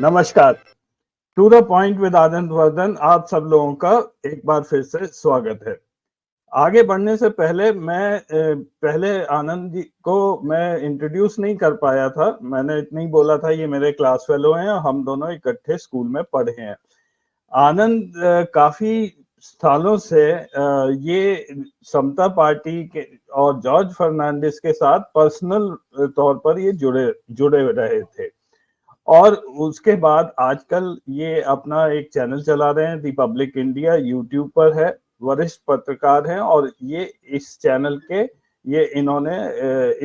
नमस्कार। To the point with Anand Vardhan, आप सब लोगों का एक बार फिर से स्वागत है। आगे बढ़ने से पहले पहले आनंद जी को मैं इंट्रोड्यूस नहीं कर पाया था। मैंने इतना ही बोला था ये मेरे क्लास फेलो हैं और हम दोनों इकट्ठे स्कूल में पढ़े हैं। आनंद काफी सालों से ये समता पार्टी के और जॉर्ज फर्नांडिस के साथ पर्सनल तौर पर ये जुड़े रहे थे और उसके बाद आजकल ये अपना एक चैनल चला रहे हैं, दी पब्लिक इंडिया, यूट्यूब पर है। वरिष्ठ पत्रकार हैं और ये इन्होंने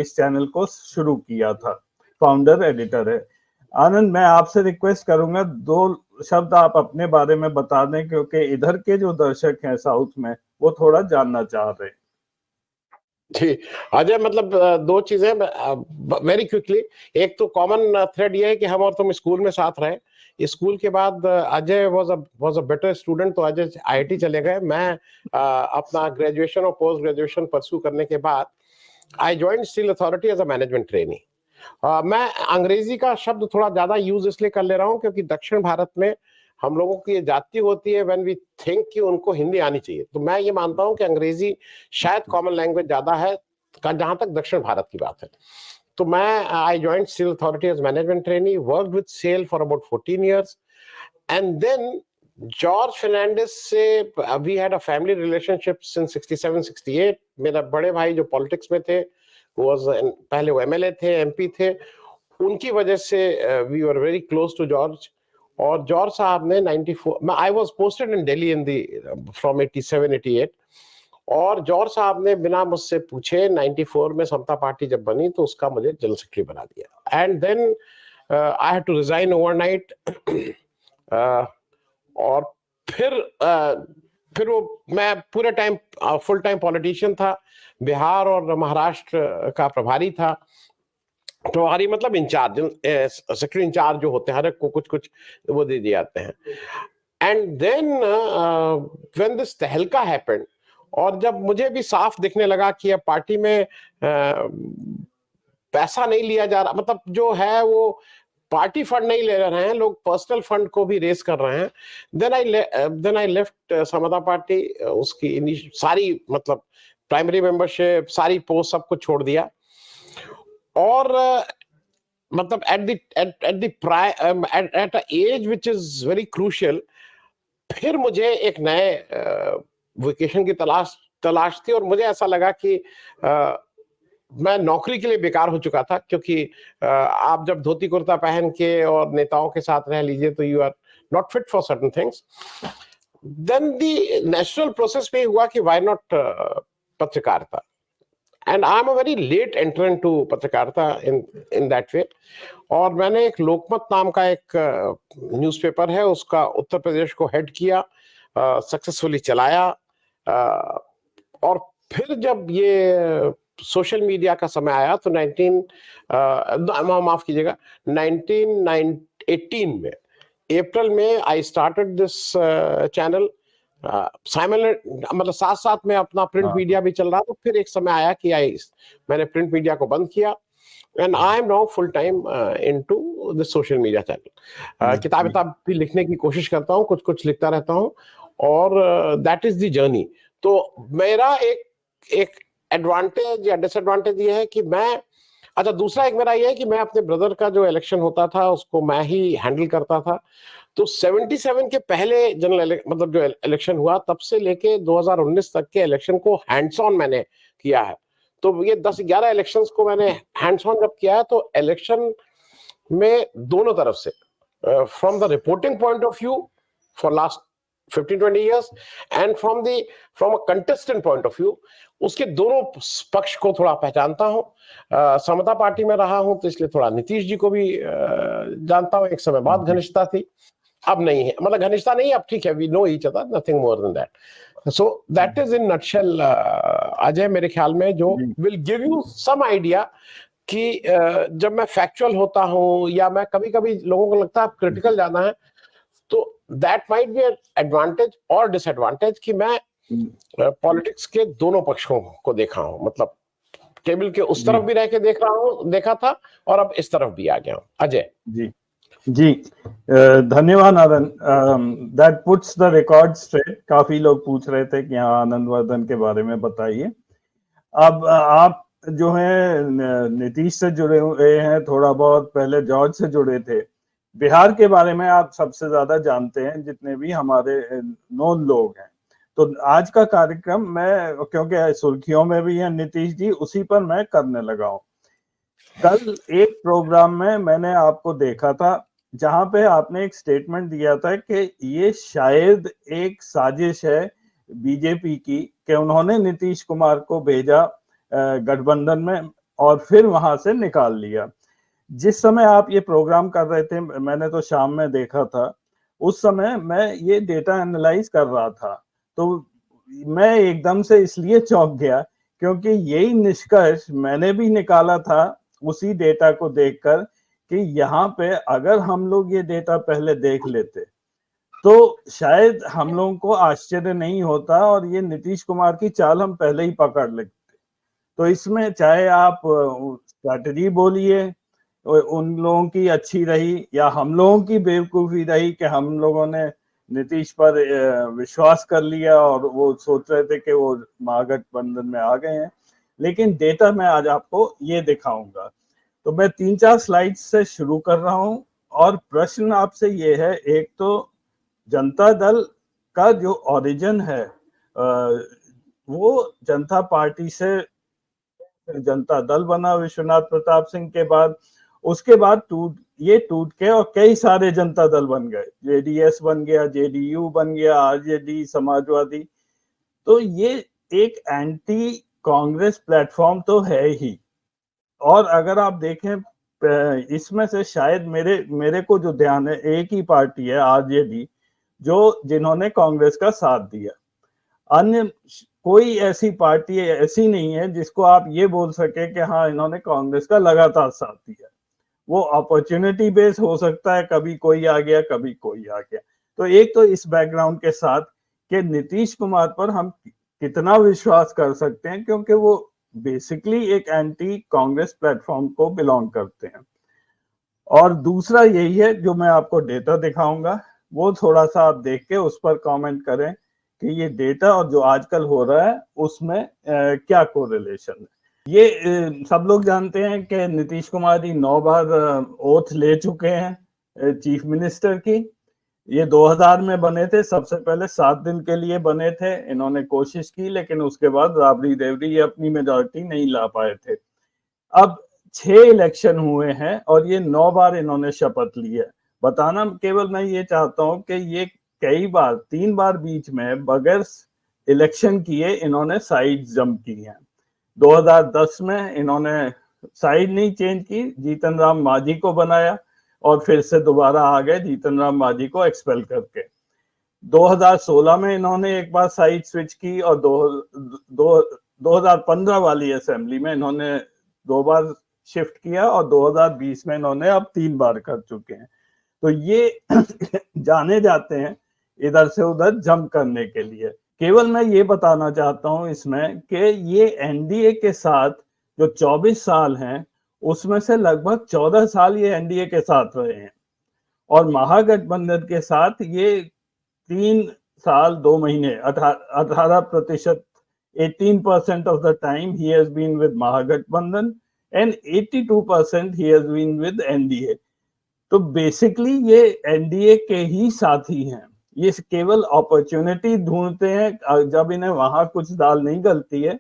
इस चैनल को शुरू किया था, फाउंडर एडिटर है। आनंद, मैं आपसे रिक्वेस्ट करूंगा 2 शब्द आप अपने बारे में बता दें, क्योंकि इधर के जो दर्शक हैं साउथ में वो थोड़ा जानना चाह रहे हैं। जी अजय, मतलब दो चीजें वेरी क्विकली। एक तो कॉमन थ्रेड ये है कि हम और तुम स्कूल में साथ रहे। स्कूल के बाद Ajay was a better student, तो अजय आईआईटी चले गए। मैं अपना ग्रेजुएशन और पोस्ट ग्रेजुएशन परस्यू करने के बाद I joined steel authority as a management trainee. मैं अंग्रेजी का शब्द थोड़ा ज्यादा यूज इसलिए कर ले रहा हूँ क्योंकि दक्षिण भारत में हम लोगों की ये जाति होती है व्हेन वी थिंक कि उनको हिंदी आनी चाहिए। तो मैं ये मानता हूं कि अंग्रेजी शायद कॉमन लैंग्वेज ज्यादा है जहां तक दक्षिण भारत की बात है। तो मैं I joined SAIL authority as management trainee, worked with SAIL for about 14 years, and then George Fernandes से we had a family relationship since 67-68। मेरा बड़े भाई जो पॉलिटिक्स में थे, पहले वो एमएलए थे, एमपी थे, उनकी वजह से we were very close to George. और जॉर्ज साहब ने 94, I was posted in Delhi in the from 87-88, और जॉर्ज साहब ने बिना मुझसे पूछे 94 में समता पार्टी जब बनी तो उसका मुझे जनरल सेक्रेटरी बना दिया। And then I had to resign overnight. और फिर वो मैं पूरे टाइम फुल टाइम पॉलिटिशियन था, बिहार और महाराष्ट्र का प्रभारी था। प्रभारी मतलब इंचार्ज, सेक्रेटरी इंचार्ज जो होते हैं, हर एक को कुछ कुछ वो दे दिए जाते हैं। एंड देन व्हेन दिस तहलका हैपेंड, और जब मुझे भी साफ दिखने लगा कि अब पार्टी में पैसा नहीं लिया जा रहा, मतलब जो है वो पार्टी फंड नहीं ले रहे हैं, लोग पर्सनल फंड को भी रेस कर रहे हैं, then I left Samata Party. उसकी सारी मतलब प्राइमरी मेंबरशिप, सारी पोस्ट, सब कुछ छोड़ दिया। और मतलब at a age which is very crucial, फिर मुझे एक नए वेकेशन की तलाश थी, और मुझे ऐसा लगा कि मैं नौकरी के लिए बेकार हो चुका था, क्योंकि आप जब धोती कुर्ता पहन के और नेताओं के साथ रह लीजिए तो you are not fit for certain things. Then the natural process में हुआ कि व्हाई नॉट पत्रकारिता, and I am a very late entrant to पत्रकारिता इन दैट वे। और मैंने एक लोकमत नाम का एक न्यूज़पेपर है, उसका उत्तर प्रदेश को हेड किया, सक्सेसफुली चलाया। और फिर जब ये सोशल मीडिया का समय आया तो माफ कीजिएगा, 1918 में अप्रैल में आई स्टार्टेड दिस चैनल। मतलब साथ साथ में अपना प्रिंट मीडिया भी चल रहा था। फिर एक समय आया कि मैंने प्रिंट मीडिया को बंद किया, and I M now full time into the social media channel. किताब भी लिखने की कोशिश करता हूँ, कुछ कुछ लिखता रहता हूँ, और दैट इज द जर्नी। तो मेरा एक एडवांटेज या डिसएडवांटेज ये है कि अच्छा, दूसरा एक मेरा ये है कि मैं अपने ब्रदर का जो इलेक्शन होता था उसको मैं ही हैंडल करता था। तो 77 के पहले जनरल मतलब जो इलेक्शन हुआ, तब से लेके 2019 तक के इलेक्शन को हैंड्स ऑन मैंने किया है। तो ये 10-11 इलेक्शंस को मैंने हैंड्स ऑन जब किया है, तो इलेक्शन में दोनों तरफ से, from the reporting point of view for last 15-20 years, and from a contestant point of view, उसके दोनों पक्ष को थोड़ा पहचानता हूं। समता पार्टी में रहा हूं तो इसलिए थोड़ा नीतीश जी को भी जानता हूं। एक समय बाद घनिष्ठता थी, अब नहीं है, मतलब घनिष्ठता नहीं, अब ठीक है, we know each other, nothing more than that. So that is in nutshell Ajay, मेरे ख्याल में, जो will give you some idea कि जब मैं फैक्चुअल होता हूं या मैं कभी-कभी लोगों को लगता है आप क्रिटिकल ज्यादा है, तो दैट माइट बी एडवांटेज और डिसएडवांटेज कि मैं पॉलिटिक्स के दोनों पक्षों को देखा हूं, मतलब टेबल के उस तरफ भी रह के देखा था और अब इस तरफ भी आ गया हूं। अजय जी, जी, धन्यवाद Anand. That puts the record straight. काफी लोग पूछ रहे थे कि हाँ, आनंद वर्धन के बारे में बताइए। अब आप जो है नीतीश से जुड़े हुए हैं, थोड़ा बहुत पहले जॉर्ज से जुड़े थे। बिहार के बारे में आप सबसे ज्यादा जानते हैं, जितने भी हमारे नॉन लोग हैं। तो आज का कार्यक्रम मैं, क्योंकि सुर्खियों में भी है नीतीश जी, उसी पर मैं करने लगा हूँ। कल एक प्रोग्राम में मैंने आपको देखा था, जहां पे आपने एक स्टेटमेंट दिया था कि ये शायद एक साजिश है बीजेपी की, कि उन्होंने नीतीश कुमार को भेजा गठबंधन में और फिर वहां से निकाल लिया। जिस समय आप ये प्रोग्राम कर रहे थे, मैंने तो शाम में देखा था, उस समय मैं ये डेटा एनालाइज कर रहा था। तो मैं एकदम से इसलिए चौंक गया क्योंकि यही निष्कर्ष मैंने भी निकाला था उसी डेटा को देखकर, कि यहाँ पे अगर हम लोग ये डेटा पहले देख लेते तो शायद हम लोगों को आश्चर्य नहीं होता और ये नीतीश कुमार की चाल हम पहले ही पकड़ लेते। तो इसमें चाहे आप स्ट्रैटेजी बोलिए, उन लोगों की अच्छी रही या हम लोगों की बेवकूफी रही कि हम लोगों ने नीतीश पर विश्वास कर लिया और वो सोच रहे थे कि वो महागठबंधन में आ गए हैं। लेकिन डेटा मैं आज आपको ये दिखाऊंगा। तो मैं 3-4 स्लाइड्स से शुरू कर रहा हूं और प्रश्न आपसे ये है, एक तो जनता दल का जो ओरिजिन है, वो जनता पार्टी से जनता दल बना विश्वनाथ प्रताप सिंह के बाद। उसके बाद टूट के और कई सारे जनता दल बन गए, जेडीएस बन गया, जेडीयू बन गया, आरजेडी, समाजवादी। तो ये एक एंटी कांग्रेस प्लेटफॉर्म तो है ही। और अगर आप देखें, इसमें से शायद मेरे को जो ध्यान है, एक ही पार्टी है आरजेडी जो जिन्होंने कांग्रेस का साथ दिया। अन्य कोई ऐसी पार्टी ऐसी नहीं है जिसको आप ये बोल सके कि हाँ, इन्होंने कांग्रेस का लगातार साथ दिया। वो अपॉर्चुनिटी बेस हो सकता है, कभी कोई आ गया, कभी कोई आ गया। तो एक तो इस बैकग्राउंड के साथ कि नीतीश कुमार पर हम कितना विश्वास कर सकते हैं, क्योंकि वो बेसिकली एक एंटी कांग्रेस प्लेटफॉर्म को बिलोंग करते हैं। और दूसरा यही है, जो मैं आपको डेटा दिखाऊंगा, वो थोड़ा सा आप देख के उस पर कमेंट करें कि ये डेटा और जो आजकल हो रहा है उसमें क्या कोरिलेशन है। ये सब लोग जानते हैं कि नीतीश कुमार जी 9 बार ओथ ले चुके हैं चीफ मिनिस्टर की। ये 2000 में बने थे, सबसे पहले 7 दिन के लिए बने थे। इन्होंने कोशिश की, लेकिन उसके बाद राबड़ी देवरी ये अपनी मेजॉरिटी नहीं ला पाए थे। अब 6 इलेक्शन हुए हैं और ये 9 बार इन्होंने शपथ ली है। बताना केवल मैं ये चाहता हूं कि ये कई बार, 3 बार बीच में बगैर इलेक्शन किए इन्होंने साइड जंप की हैं। 2010 में इन्होंने साइड नहीं चेंज की, जीतन राम मांझी को बनाया और फिर से दोबारा आ गए जीतन राम मांझी को एक्सपेल करके। 2016 में इन्होंने एक बार साइड स्विच की और 2015 वाली असेंबली में इन्होंने 2 बार शिफ्ट किया और 2020 में इन्होंने अब 3 बार कर चुके हैं। तो ये जाने जाते हैं इधर से उधर जंप करने के लिए। केवल मैं ये बताना चाहता हूं इसमें कि ये एनडीए के साथ जो 24 साल हैं, उसमें से लगभग 14 साल ये एनडीए के साथ रहे हैं और महागठबंधन के साथ ये 3 साल 2 महीने 18%, 18% of the time he has been with Mahagathbandhan and 82% he has been with NDA. तो बेसिकली ये एनडीए के ही साथी हैं। ये केवल अपॉर्चुनिटी ढूंढते हैं, जब इन्हें वहां कुछ दाल नहीं गलती है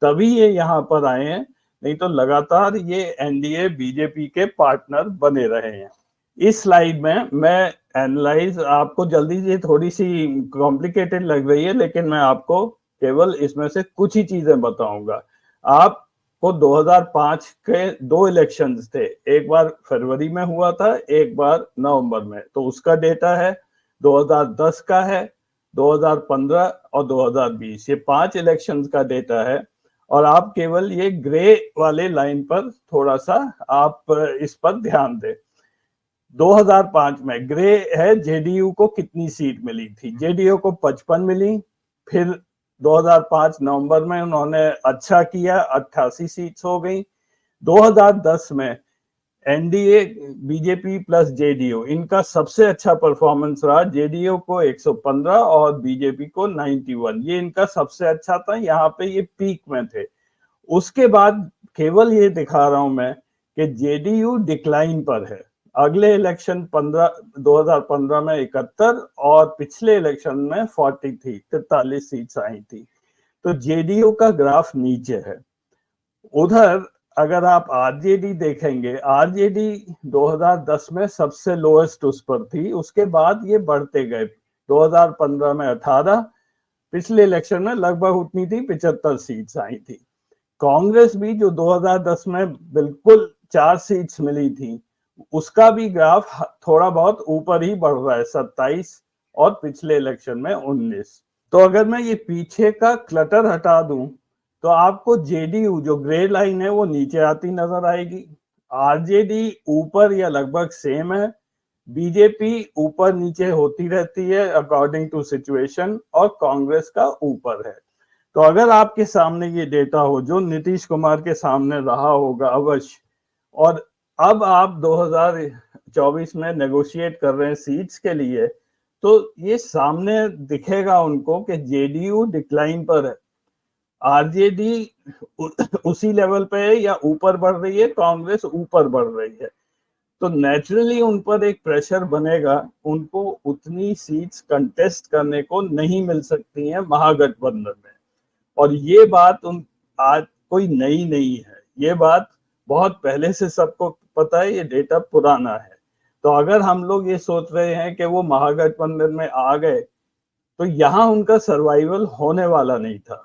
तभी ये यहाँ पर आए हैं, नहीं तो लगातार ये एनडीए बीजेपी के पार्टनर बने रहे हैं। इस स्लाइड में मैं एनालाइज, आपको जल्दी से थोड़ी सी कॉम्प्लिकेटेड लग रही है, लेकिन मैं आपको केवल इसमें से कुछ ही चीजें बताऊंगा। आपको 2005 के 2 इलेक्शंस थे, एक बार फरवरी में हुआ था, एक बार नवंबर में, तो उसका डेटा है। 2010 का है, 2015 और 2020, ये 5 इलेक्शंस का डेटा है। और आप केवल ये ग्रे वाले लाइन पर थोड़ा सा आप इस पर ध्यान दें। 2005 में ग्रे है जेडीयू को कितनी सीट मिली थी। जेडीयू को 55 मिली। फिर 2005 नवंबर में उन्होंने अच्छा किया, 88 सीट्स हो गई। 2010 में एनडीए बीजेपी प्लस जेडीयू इनका सबसे अच्छा परफॉर्मेंस रहा। जेडीयू को 115 और बीजेपी को 91, ये इनका सबसे अच्छा था, यहाँ पे ये पीक में थे। उसके बाद केवल ये दिखा रहा हूं मैं कि जेडीयू डिक्लाइन पर है। अगले इलेक्शन 2015 में 71 और पिछले इलेक्शन में 43 सीट्स आई थी, तो जेडीयू का ग्राफ नीचे है। उधर अगर आप आरजेडी देखेंगे, आरजेडी 2010 में सबसे लोएस्ट उस पर थी, उसके बाद ये बढ़ते गए। 2015 में 18, पिछले इलेक्शन में लगभग उतनी थी, 75 सीट्स आई थी। कांग्रेस भी जो 2010 में बिल्कुल 4 सीट्स मिली थी, उसका भी ग्राफ थोड़ा बहुत ऊपर ही बढ़ रहा है, 27 और पिछले इलेक्शन में 19। तो अगर मैं ये पीछे का क्लटर हटा दूं तो आपको जेडीयू जो ग्रे लाइन है वो नीचे आती नजर आएगी, आरजेडी ऊपर या लगभग सेम है, बीजेपी ऊपर नीचे होती रहती है अकॉर्डिंग टू सिचुएशन, और कांग्रेस का ऊपर है। तो अगर आपके सामने ये डेटा हो, जो नीतीश कुमार के सामने रहा होगा अवश्य, और अब आप 2024 में नेगोशिएट कर रहे हैं सीट्स के लिए, तो ये सामने दिखेगा उनको कि जेडीयू डिक्लाइन पर है, आरजेडी उसी लेवल पे है या ऊपर बढ़ रही है, कांग्रेस ऊपर बढ़ रही है। तो नेचुरली उन पर एक प्रेशर बनेगा, उनको उतनी सीट्स कंटेस्ट करने को नहीं मिल सकती हैं महागठबंधन में। और ये बात आज कोई नई नहीं है, ये बात बहुत पहले से सबको पता है, ये डेटा पुराना है। तो अगर हम लोग ये सोच रहे हैं कि वो महागठबंधन में आ गए तो यहाँ उनका सर्वाइवल होने वाला नहीं था,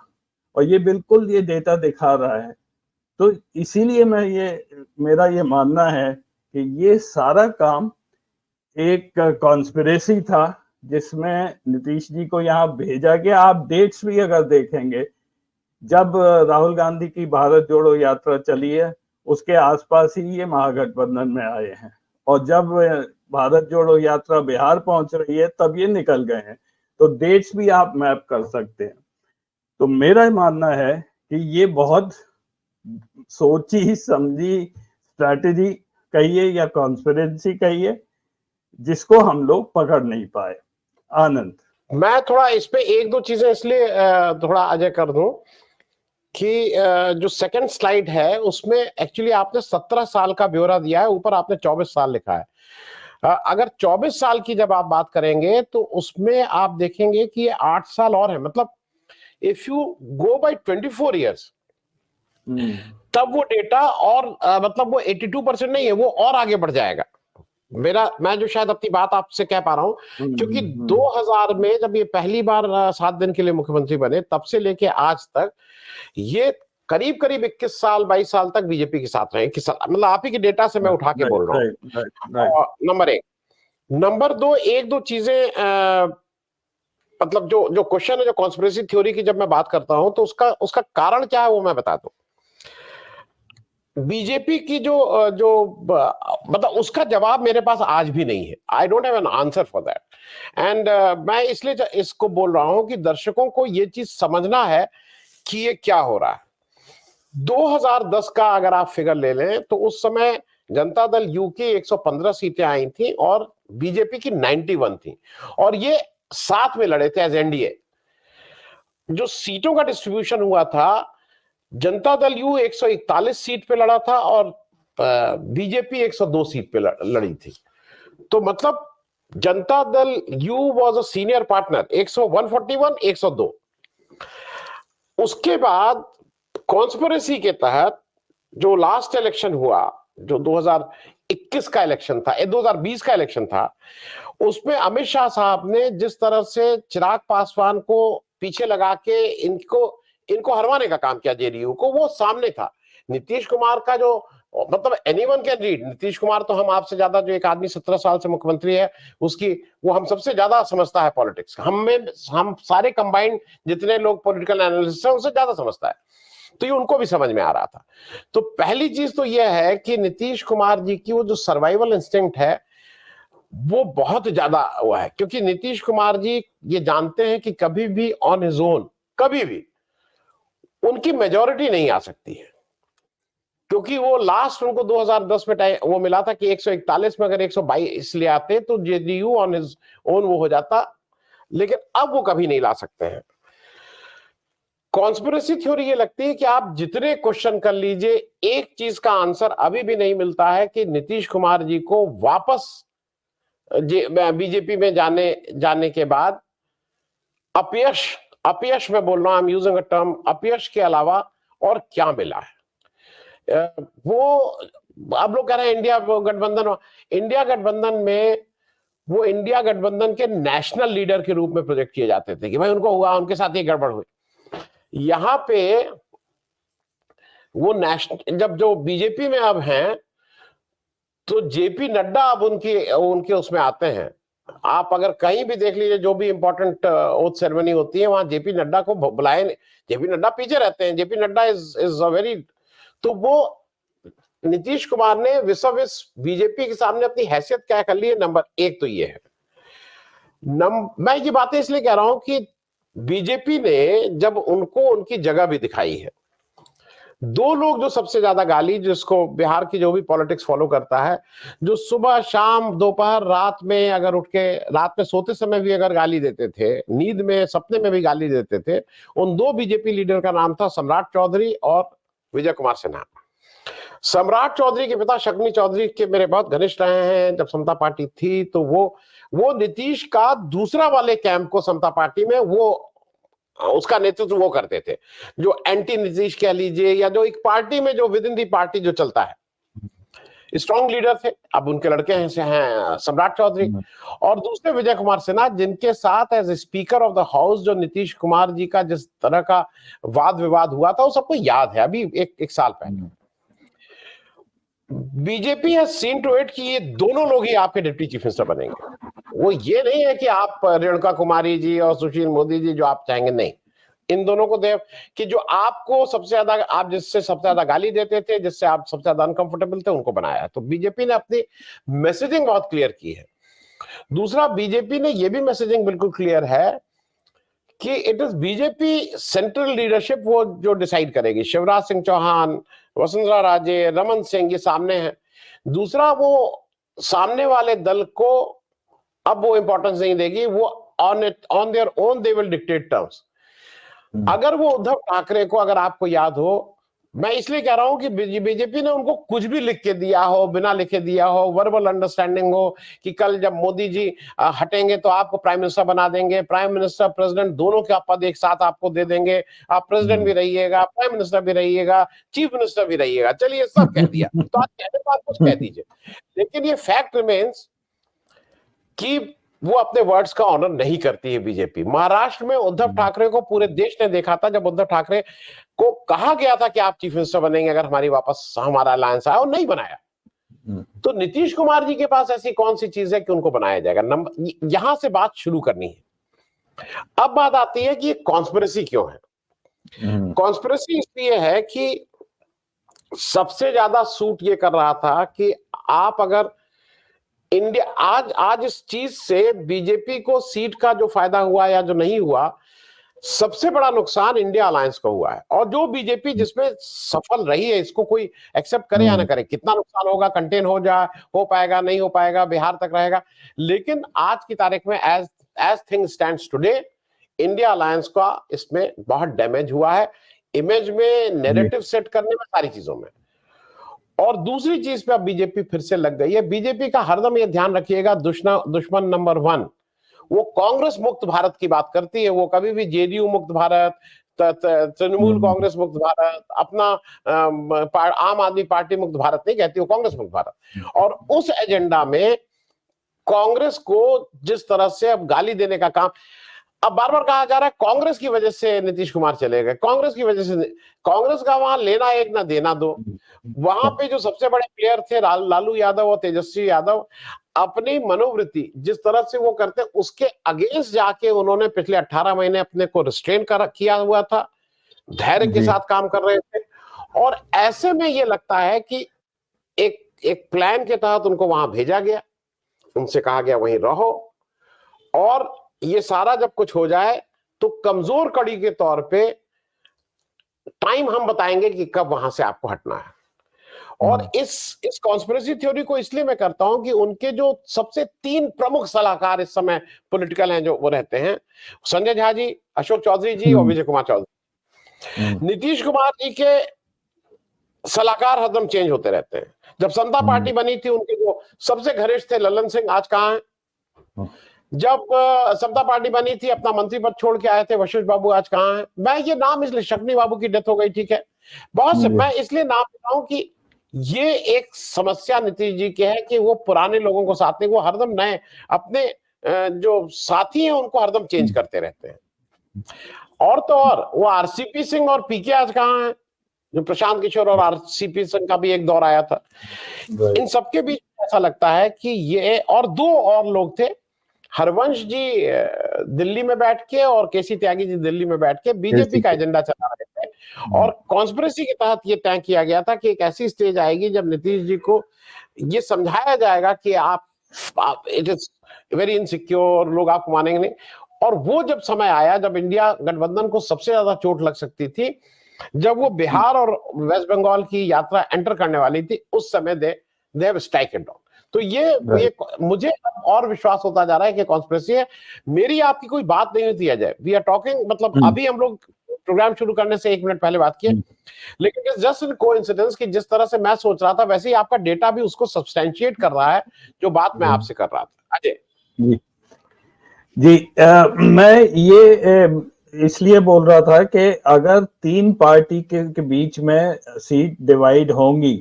और ये बिल्कुल ये डेटा दिखा रहा है। तो इसीलिए मेरा ये मानना है कि ये सारा काम एक कॉन्स्पिरेसी था, जिसमें नीतीश जी को यहाँ भेजा गया। आप डेट्स भी अगर देखेंगे, जब राहुल गांधी की भारत जोड़ो यात्रा चली है, उसके आसपास ही ये महागठबंधन में आए हैं, और जब भारत जोड़ो यात्रा बिहार पहुंच रही है तब ये निकल गए हैं। तो डेट्स भी आप मैप कर सकते हैं। तो मेरा मानना है कि ये बहुत सोची समझी स्ट्रैटेजी कहिए या कॉन्स्पिरेंसी कहिए, जिसको हम लोग पकड़ नहीं पाए। आनंद, मैं थोड़ा इस पे एक दो चीजें इसलिए थोड़ा अजय कर दूं कि जो सेकंड स्लाइड है उसमें एक्चुअली आपने 17 साल का ब्यौरा दिया है, ऊपर आपने 24 साल लिखा है। अगर 24 साल की जब आप बात करेंगे तो उसमें आप देखेंगे कि ये 8 साल और है। मतलब if you go by 24 years, तब वो डेटा और मतलब वो 82% नहीं है, वो और आगे बढ़ जाएगा। मैं जो शायद अपनी बात आपसे कह पा रहा हूं, क्योंकि 2000 में जब ये पहली बार 7 दिन के लिए मुख्यमंत्री बने, तब से लेके आज तक ये करीब करीब 21 साल 22 साल तक बीजेपी के साथ रहे। 21 साल, मतलब आप ही के डेटा से मैं उठा के बोल रहा हूँ। नंबर 1। नंबर 2, एक दो चीजें मतलब जो क्वेश्चन है, जो कॉन्स्पिरेसी थ्योरी की जब मैं बात करता हूं तो उसका कारण क्या है वो मैं बता दूं। बीजेपी की जो मतलब उसका जवाब मेरे पास आज भी नहीं है। I don't have an answer for that. And मैं इसलिए इसको बोल रहा हूं कि दर्शकों को ये चीज समझना है कि ये क्या हो रहा है। 2010 का अगर आप फिगर ले लें तो उस समय जनता दल यू की 115 सीटें आई थी और बीजेपी की 91 थी, और ये साथ में लड़े थे एज एनडीए। जो सीटों का डिस्ट्रीब्यूशन हुआ था, जनता दल यू 141 सीट पे लड़ा था और बीजेपी 102 सीट पे लड़ी थी। तो मतलब Janata Dal you was a senior partner, 141 102। उसके बाद कॉन्स्पिरेसी के तहत जो लास्ट इलेक्शन हुआ, जो 2021 का इलेक्शन था, 2020 का इलेक्शन था, उसमें अमित शाह साहब ने जिस तरह से चिराग पासवान को पीछे लगा के इनको हरवाने का काम किया जेडीयू को, वो सामने था। नीतीश कुमार का जो मतलब anyone can read, Nitish Kumar तो हम आपसे ज्यादा, जो एक आदमी 17 साल से मुख्यमंत्री है उसकी, वो हम सबसे ज्यादा समझता है पॉलिटिक्स। हम सारे कंबाइंड जितने लोग पॉलिटिकल एनालिस्ट हैं उनसे ज्यादा समझता है, तो ये उनको भी समझ में आ रहा था। तो पहली चीज तो यह है कि नीतीश कुमार जी की वो जो सर्वाइवल इंस्टिंक्ट है वो बहुत ज्यादा हुआ है, क्योंकि नीतीश कुमार जी ये जानते हैं कि कभी भी ऑन हिज ओन कभी भी उनकी मेजॉरिटी नहीं आ सकती है। क्योंकि वो लास्ट उनको 2010 में वो मिला था कि 141 में अगर 122 ले आते तो जेडीयू ऑन हिज ओन वो हो जाता, लेकिन अब वो कभी नहीं ला सकते हैं। कॉन्स्पिरेसी थ्योरी ये लगती है कि आप जितने क्वेश्चन कर लीजिए, एक चीज का आंसर अभी भी नहीं मिलता है कि नीतीश कुमार जी को वापस बीजेपी में जाने के बाद अपयश में बोल रहा हूं, I am using a term, अपयश के अलावा और क्या मिला है। वो अब लोग कह रहे हैं इंडिया गठबंधन में वो इंडिया गठबंधन के नेशनल लीडर के रूप में प्रोजेक्ट किए जाते थे कि भाई उनको हुआ, उनके साथ ये गड़बड़ हुई। यहां पे वो नेशनल, जब जो बीजेपी में अब हैं तो जेपी नड्डा अब उनके उसमें आते हैं। आप अगर कहीं भी देख लीजिए, जो भी इंपॉर्टेंट ओथ सेरेमनी होती है वहां जेपी नड्डा को बुलाए, जेपी नड्डा पीछे रहते हैं। JP Nadda is a very, तो वो नीतीश कुमार ने विश्व बीजेपी के सामने अपनी हैसियत क्या कर ली है, नंबर एक तो ये है। मैं ये बातें इसलिए कह रहा हूं कि बीजेपी ने जब उनको उनकी जगह भी दिखाई है, दो लोग जो सबसे ज्यादा गाली, जिसको बिहार की जो भी पॉलिटिक्स फॉलो करता है, जो सुबह शाम दोपहर रात में अगर उठ के रात में सोते समय भी अगर गाली देते थे, नींद में सपने में भी गाली देते थे, उन दो बीजेपी लीडर का नाम था सम्राट चौधरी और विजय कुमार सिन्हा। सम्राट चौधरी के पिता शक्नी चौधरी के मेरे बहुत घनिष्ठ रहे हैं। जब समता पार्टी थी तो वो नीतीश का दूसरा वाले कैंप को समता पार्टी में वो उसका नेतृत्व वो करते थे, जो एंटी नीतीश कह लीजिए, या जो एक पार्टी में जो विद इन दी पार्टी जो चलता है, स्ट्रॉन्ग लीडर थे। अब उनके लड़के हैं सम्राट चौधरी, और दूसरे विजय कुमार सिन्हा, जिनके साथ as speaker of the house जो नीतीश कुमार जी का जिस तरह का वाद विवाद हुआ था वो सबको याद है, अभी एक साल पहले। BJP has seen to it कि ये दोनों लोग ही आपके डिप्टी चीफ मिनिस्टर बनेंगे। वो ये नहीं है कि आप रेणुका कुमारी जी और सुशील मोदी जी जो आप चाहेंगे, नहीं, इन दोनों को दे कि जो आपको सबसे ज्यादा, आप जिससे सबसे ज्यादा गाली देते थे, जिससे आप सबसे ज्यादा अनकंफर्टेबल थे, उनको बनाया। तो बीजेपी ने अपनी मैसेजिंग बहुत क्लियर की है। दूसरा, बीजेपी ने यह भी मैसेजिंग बिल्कुल क्लियर है कि it is BJP central leadership वो जो डिसाइड करेगी। शिवराज सिंह चौहान, वसुंधरा राजे, रमन सिंह, ये सामने है। दूसरा, वो सामने वाले दल को अब वो इंपॉर्टेंस नहीं देगी, वो on their own they will dictate terms. अगर वो उद्धव ठाकरे को, अगर आपको याद हो, मैं इसलिए कह रहा हूं कि बीजेपी ने उनको कुछ भी लिख के दिया हो, बिना लिखे दिया हो, वर्बल अंडरस्टैंडिंग हो कि कल जब मोदी जी हटेंगे तो आपको प्राइम मिनिस्टर बना देंगे, प्राइम मिनिस्टर प्रेसिडेंट दोनों के पद एक साथ आपको दे देंगे, आप प्रेसिडेंट भी रहिएगा, प्राइम मिनिस्टर भी रहिएगा, चीफ मिनिस्टर भी रहिएगा, चलिए सब कह दिया। तो आप कहने को आप कुछ कह दीजिए, लेकिन ये फैक्ट रिमेन्स कि वो अपने वर्ड्स का ऑनर नहीं करती है बीजेपी। महाराष्ट्र में उद्धव ठाकरे को पूरे देश ने देखा था, जब उद्धव ठाकरे को कहा गया था कि आप चीफ मिनिस्टर बनेंगे अगर हमारा अलायंस आया, और नहीं बनाया। तो नीतीश कुमार जी के पास ऐसी कौन सी चीज है कि उनको बनाया जाएगा? यहां से बात शुरू करनी है। अब बात आती है कि ये कॉन्स्पिरेसी क्यों है। कॉन्स्पिरेसी इसलिए है कि सबसे ज्यादा सूट ये कर रहा था कि आप अगर इंडिया आज इस चीज से बीजेपी को सीट का जो फायदा हुआ या जो नहीं हुआ, सबसे बड़ा नुकसान इंडिया अलायंस को हुआ है। और जो बीजेपी जिसमें सफल रही है, इसको कोई एक्सेप्ट करे या ना करे, कितना नुकसान होगा, कंटेन हो पाएगा नहीं हो पाएगा, बिहार तक रहेगा, लेकिन आज की तारीख में as thing stands today, India alliance का इसमें बहुत डैमेज हुआ है, इमेज में, नैरेटिव सेट करने में, सारी चीजों में। और दूसरी चीज पे अब बीजेपी फिर से लग गई है। बीजेपी का हरदम ये ध्यान रखिएगा, दुश्मन नंबर 1 वो कांग्रेस मुक्त भारत की बात करती है। वो कभी भी जेडीयू मुक्त भारत, तृणमूल कांग्रेस मुक्त भारत, अपना आम आदमी पार्टी मुक्त भारत नहीं कहती, वो कांग्रेस मुक्त भारत। और उस एजेंडा में कांग्रेस को जिस तरह से अब गाली देने का काम, अब बार बार कहा जा रहा है कांग्रेस की वजह से नीतीश कुमार चले गए, कांग्रेस की वजह से। कांग्रेस का वहां लेना एक ना देना दो। वहां पे जो सबसे बड़े प्लेयर थे लालू यादव और तेजस्वी यादव, अपनी मनोवृत्ति जिस तरह से वो करते, उसके अगेंस्ट जाके उन्होंने पिछले 18 महीने अपने को रिस्ट्रेन किया हुआ था, धैर्य के साथ काम कर रहे थे। और ऐसे में ये लगता है कि एक प्लान के तहत उनको वहां भेजा गया, उनसे कहा गया वहीं रहो, और ये सारा जब कुछ हो जाए तो कमजोर कड़ी के तौर पे टाइम हम बताएंगे कि कब वहां से आपको हटना है। और इस कॉन्स्पिरेसी थ्योरी को इसलिए मैं करता हूं कि उनके जो सबसे 3 प्रमुख सलाहकार इस समय पॉलिटिकल हैं जो वो रहते हैं, संजय झा जी, अशोक चौधरी जी और विजय कुमार चौधरी। नीतीश कुमार जी के सलाहकार हरदम चेंज होते रहते हैं। जब समता पार्टी बनी थी, उनके जो सबसे घनिष्ठ थे ललन सिंह आज कहाँ हैं? जब समता पार्टी बनी थी, अपना मंत्री पद छोड़ के आए थे वशिष्ठ बाबू, आज कहाँ हैं? मैं ये नाम इसलिए, शक्नी बाबू की डेथ हो गई, ठीक है, बहुत से मैं इसलिए नाम लेता हूं कि ये एक समस्या नीतीश जी की है कि वो पुराने लोगों को साथ नहीं, वो हरदम नए अपने जो साथी हैं उनको हरदम चेंज करते रहते हैं। और तो और वो आरसीपी सिंह और पीके आज कहाँ हैं? जो प्रशांत किशोर और आरसीपी सिंह का भी एक दौर आया था। इन सबके बीच ऐसा लगता है कि ये, और 2 और लोग थे, हरवंश जी दिल्ली में बैठ के और केसी त्यागी जी दिल्ली में बैठ के बीजेपी का एजेंडा चला रहे थे। और कॉन्स्पिरेसी के तहत ये तय किया गया था कि एक ऐसी स्टेज आएगी जब नीतीश जी को ये समझाया जाएगा कि आप इट इज वेरी इनसिक्योर, लोग आपको मानेंगे नहीं। और वो जब समय आया, जब इंडिया गठबंधन को सबसे ज्यादा चोट लग सकती थी, जब वो बिहार और वेस्ट बंगाल की यात्रा एंटर करने वाली थी, उस समय they have strike it down. तो ये मुझे और विश्वास होता जा रहा है कि कॉन्स्पिरेसी है। मेरी आपकी कोई बात नहीं होती अजय, वी आर टॉकिंग, मतलब अभी हम लोग प्रोग्राम शुरू करने से 1 मिनट पहले बात किए, लेकिन जस्ट इन कोइंसिडेंस कि जिस तरह से मैं सोच रहा था वैसे ही आपका डेटा भी उसको सब्सटैंशिएट कर रहा है जो बात मैं आपसे कर रहा था। अजय जी, मैं ये इसलिए बोल रहा था कि अगर 3 पार्टी के बीच में सीट डिवाइड होंगी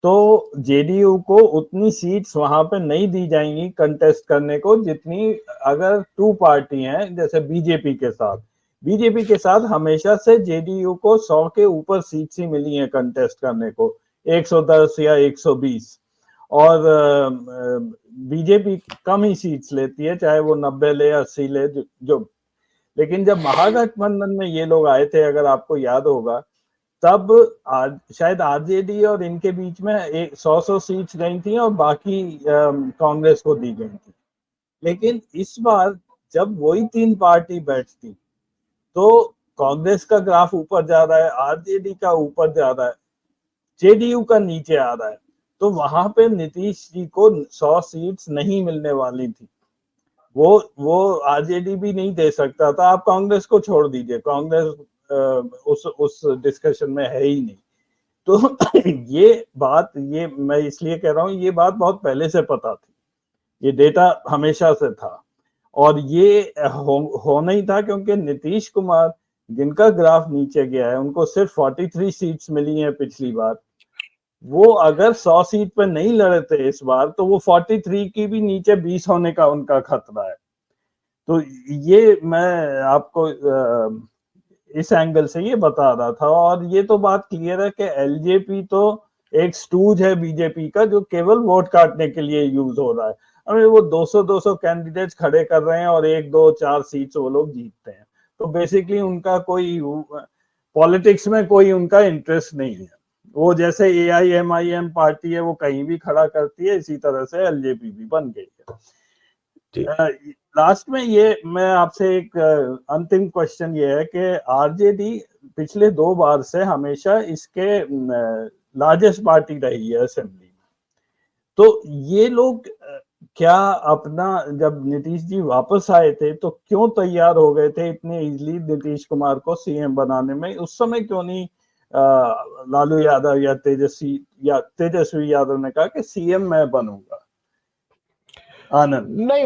तो जेडीयू को उतनी सीट्स वहां पे नहीं दी जाएंगी कंटेस्ट करने को, जितनी अगर 2 पार्टी हैं जैसे बीजेपी के साथ हमेशा से जेडीयू को 100 के ऊपर सीट्स ही मिली हैं कंटेस्ट करने को, 110 या 120, और बीजेपी कम ही सीट्स लेती है, चाहे वो 90 ले 80 ले जो। लेकिन जब महागठबंधन में ये लोग आए थे, अगर आपको याद होगा, तब शायद आरजेडी और इनके बीच में 100 सीट्स गई थी और बाकी कांग्रेस को दी गई थी। लेकिन इस बार जब वही 3 पार्टी बैठती तो कांग्रेस का ग्राफ ऊपर जा रहा है, आरजेडी का ऊपर जा रहा है, जेडीयू का नीचे आ रहा है, तो वहां पे नीतीश जी को 100 सीट्स नहीं मिलने वाली थी। वो आरजेडी भी नहीं दे सकता था, आप कांग्रेस को छोड़ दीजिए, कांग्रेस उस डिस्कशन में है ही नहीं। तो ये मैं इसलिए कह रहा हूँ, ये बात बहुत पहले से पता थी, ये डेटा हमेशा से था, और ये होना ही था, क्योंकि नीतीश कुमार जिनका ग्राफ नीचे गया है, उनको सिर्फ 43 सीट्स मिली हैं पिछली बार। वो अगर 100 सीट पे नहीं लड़े थे इस बार, तो वो 43 की भी नीचे 20 होने का उनका खतरा है। तो ये मैं आपको इस एंगल से ये बता रहा था। और ये तो बात क्लियर है कि एलजेपी तो एक स्टूज है बीजेपी का, जो केवल वोट काटने के लिए यूज हो रहा है। अरे वो 200 कैंडिडेट्स खड़े कर रहे हैं और 1, 2, 4 सीट्स वो लोग जीतते हैं, तो बेसिकली उनका कोई पॉलिटिक्स में कोई उनका इंटरेस्ट नहीं है। वो जैसे AIMIM पार्टी है, वो कहीं भी खड़ा करती है, इसी तरह से एलजेपी भी बन गई है। लास्ट में ये मैं आपसे एक अंतिम क्वेश्चन ये है कि आरजेडी पिछले 2 बार से हमेशा इसके लार्जेस्ट पार्टी रही है असेंबली में, तो ये लोग क्या अपना, जब नीतीश जी वापस आए थे तो क्यों तैयार हो गए थे इतने इजीली नीतीश कुमार को सीएम बनाने में? उस समय क्यों नहीं लालू यादव या तेजस्वी यादव ने कहा कि सीएम मैं बनूंगा? आनंद नहीं,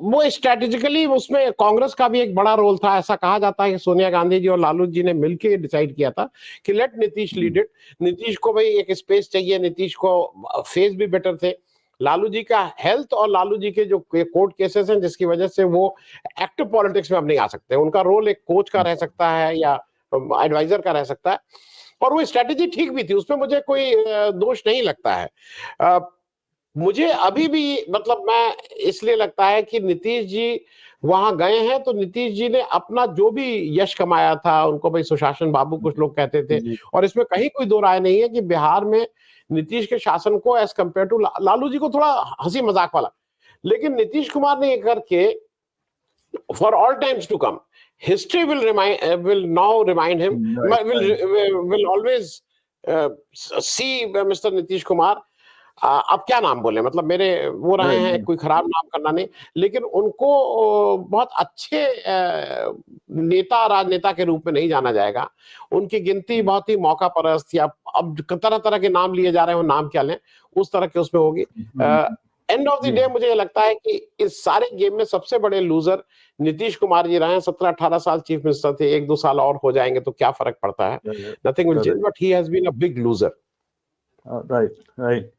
वो स्ट्रेटेजिकली उसमें कांग्रेस का भी एक बड़ा रोल था। ऐसा कहा जाता है कि सोनिया गांधी जी और लालू जी ने मिलकर डिसाइड किया था कि let Nitish lead it. Nitish को भाई एक स्पेस चाहिए, नीतीश को फेस भी बेटर थे, लालू जी का हेल्थ और लालू जी के जो कोर्ट केसेस हैं जिसकी वजह से वो एक्टिव पॉलिटिक्स में अब नहीं आ सकते। उनका रोल एक कोच का रह सकता है या एडवाइजर का रह सकता है, और वो स्ट्रेटेजी ठीक भी थी, उसमें मुझे कोई दोष नहीं लगता है। मुझे अभी भी मतलब मैं इसलिए लगता है कि नीतीश जी वहां गए हैं तो नीतीश जी ने अपना जो भी यश कमाया था, उनको भाई सुशासन बाबू कुछ लोग कहते थे, और इसमें कहीं कोई दो राय नहीं है कि बिहार में नीतीश के शासन को as compare to Lalu ji को थोड़ा हंसी मजाक वाला, लेकिन नीतीश कुमार ने ये करके for all times to come history will now remind him, will always see mister Nitish Kumar, अब क्या नाम बोले, मतलब मेरे वो रहे हैं, कोई खराब नाम करना नहीं, लेकिन उनको बहुत अच्छे नेता, राजनेता के रूप में नहीं जाना जाएगा। उनकी गिनती बहुत ही मौका परस्त थी। अब तरह तरह के नाम लिए जा रहे हैं, वो नाम क्या लें, उस तरह के उसमें होगी। एंड ऑफ द डे मुझे लगता है कि इस सारे गेम में सबसे बड़े लूजर नीतीश कुमार जी रहे हैं। 17-18 साल चीफ मिनिस्टर थे, 1-2 साल और हो जाएंगे तो क्या फर्क पड़ता है, nothing will change, but he has been a big loser. Right, right.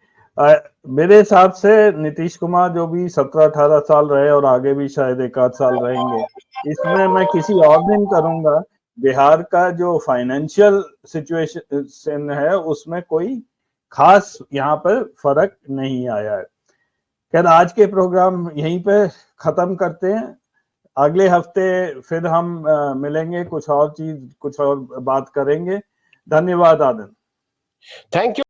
मेरे हिसाब से नीतीश कुमार जो भी 17-18 साल रहे और आगे भी शायद 1 आध साल रहेंगे, इसमें मैं किसी और दिन करूंगा। बिहार का जो फाइनेंशियल सिचुएशन है उसमें कोई खास यहाँ पर फर्क नहीं आया है। खैर, आज के प्रोग्राम यहीं पे खत्म करते हैं। अगले हफ्ते फिर हम मिलेंगे, कुछ और बात करेंगे। धन्यवाद आनंद। Thank you.